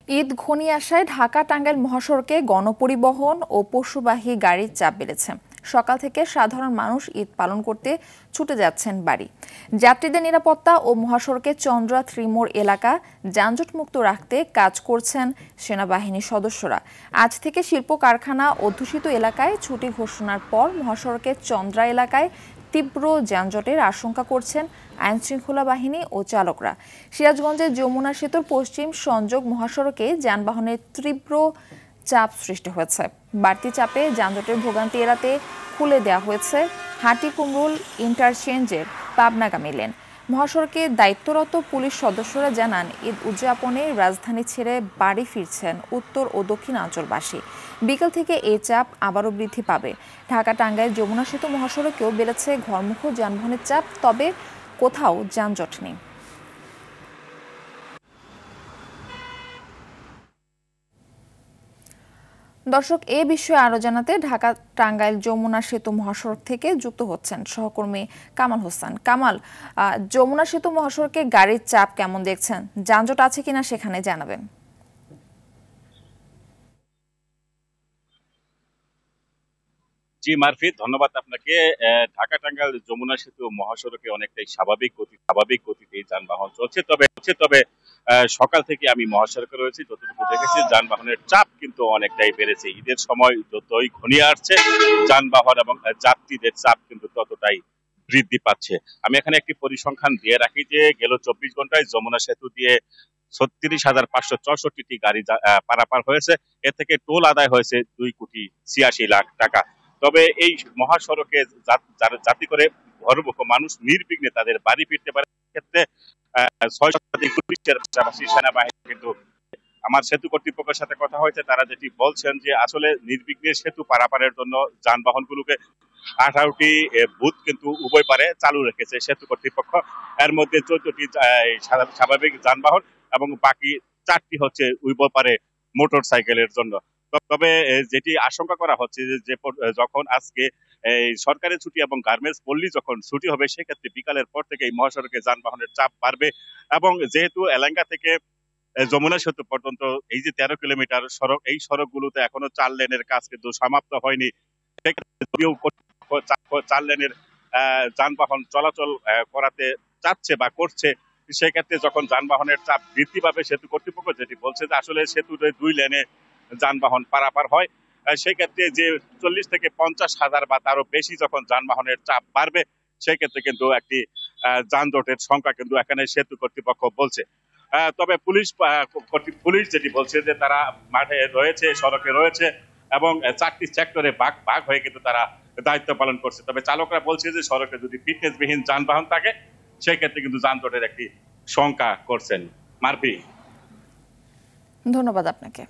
ঈদ ঘনিয়ে আসায় ঢাকা-টাঙ্গাইল মহাসড়কে গণপরিবহন ও পশুবাহী গাড়ির চাপ বেড়েছে। সকাল থেকে সাধারণ মানুষ ঈদ পালন করতে ছুটে যাচ্ছেন বাড়ি। যাত্রীদের নিরাপত্তা ও মহাসড়কে চন্দ্রা ত্রিমোড় এলাকা যানজটমুক্ত রাখতে কাজ করছেন সেনাবাহিনীর সদস্যরা। আজ থেকে শিল্প কারখানা অধ্যুষিত এলাকায় ছুটি ঘোষণার পর মহাসড়কের চন্দ্রা এলাকায় তীব্র যানজটের আশঙ্কা করছেন আইনশৃঙ্খলা বাহিনী ও চালকরা। সিরাজগঞ্জের যমুনা সেতুর পশ্চিম সংযোগ মহাসড়কে যানবাহনের তীব্র চাপ সৃষ্টি হয়েছে। বাড়তি চাপে যানজটের ভোগান্তি এড়াতে খুলে দেওয়া হয়েছে হাটিকুমরুল ইন্টারচেঞ্জের পাবনাগামী লেন। মহাসড়কে দায়িত্বরত পুলিশ সদস্যরা জানান, ঈদ উদযাপনে রাজধানী ছেড়ে বাড়ি ফিরছেন উত্তর ও দক্ষিণাঞ্চলবাসী। বিকেল থেকে এই চাপ আবারও বৃদ্ধি পাবে। ঢাকা-টাঙ্গাইল যমুনা সেতু মহাসড়কেও বেড়েছে ঘরমুখ যানবাহনের চাপ, তবে কোথাও যানজট নেই। দর্শক, এ বিষয়ে আরো জানাতে ঢাকা-টাঙ্গাইল যমুনা সেতু মহাসড়ক থেকে যুক্ত হচ্ছেন সহকর্মী কামাল হোসেন। কামাল, যমুনা সেতু মহাসড়কে গাড়ির চাপ কেমন দেখছেন? যানজট আছে কিনা সেখানে জানাবেন। জি মারফি, ধন্যবাদ আপনাকে। ঢাকা-টাঙ্গাইল যমুনা সেতু মহাসড়কে অনেকটাই স্বাভাবিক গতিতে যানবাহন চলছে। তবে সকাল থেকে আমি মহাসড়কে রয়েছি, যতটুকু দেখেছি যানবাহনের চাপ কিন্তু অনেকটাই বেড়েছে। ঈদের সময় যতই ঘনিয়ে আসছে, যানবাহন এবং যাত্রীদের চাপ কিন্তু ততটাই বৃদ্ধি পাচ্ছে। আমি এখানে একটি পরিসংখ্যান দিয়ে রাখি যে গেল 24 ঘন্টায় যমুনা সেতু দিয়ে 36,564টি গাড়ি পারাপার হয়েছে। এর থেকে টোল আদায় হয়েছে 2,86,00,000 টাকা। তবে এই মহাসড়কে যাতে করে ঘরমুখ মানুষ নির্বিঘ্নে তাদের বাড়ি ফিরতে পারে, ক্ষেত্রে 6 শতাধিক পুলিশের পাশাপাশি সেনাবাহিনী কিন্তু আমার সেতু কর্তৃপক্ষের সাথে কথা হয়েছে। তারা যেটি বলছেন যে আসলে নির্বিঘ্নে সেতু পারাপারের জন্য যানবাহনগুলোকে 18টি বুথ কিন্তু উভয় পারে চালু রেখেছে সেতু কর্তৃপক্ষ। এর মধ্যে 14টি স্বাভাবিক যানবাহন এবং বাকি 4টি হচ্ছে উভয় পারে মোটর সাইকেলের জন্য। তবে যেটি আশঙ্কা করা হচ্ছে যে যখন আজকে এই সরকারি ছুটি এবং গার্মেন্টস পল্লী যখন ছুটি হবে, সেক্ষেত্রে বিকালের পর থেকে এই মহাসড়কে যানবাহনের চাপ বাড়বে। এবং যেহেতু এলাঙ্গা থেকে যমুনা সেতু পর্যন্ত এই যে 13 কিলোমিটার সড়ক, এই সড়কগুলোতে এখনো 4 লেনের কাজ কিন্তু সমাপ্ত হয়নি। যদিও 4 লেনের যানবাহন চলাচল করাতে চাচ্ছে বা করছে, সেক্ষেত্রে যখন যানবাহনের চাপ বৃদ্ধি পাবে, সেতু কর্তৃপক্ষ যেটি বলছে যে আসলে সেতুতে 2 লেনে যানবাহন পারাপার হয়, সেক্ষেত্রে যে 40 থেকে 50 হাজার বা তারও বেশি যখন যানবাহনের চাপ বাড়বে, সেক্ষেত্রে কিন্তু একটি যানজটের সংখ্যা কিন্তু এখানে সেতু কর্তৃপক্ষ বলছে। তবে পুলিশ যেটি বলছে যে তারা মাঠে রয়েছে, সড়কে রয়েছে এবং 4টি সেক্টরে ভাগ হয়ে কিন্তু তারা দায়িত্ব পালন করছে। তবে চালকরা বলছে যে সড়কে যদি ফিটনেসবিহীন যানবাহন থাকে, সেক্ষেত্রে কিন্তু যানজটের একটি শঙ্কা করছেন। মারফি, ধন্যবাদ আপনাকে।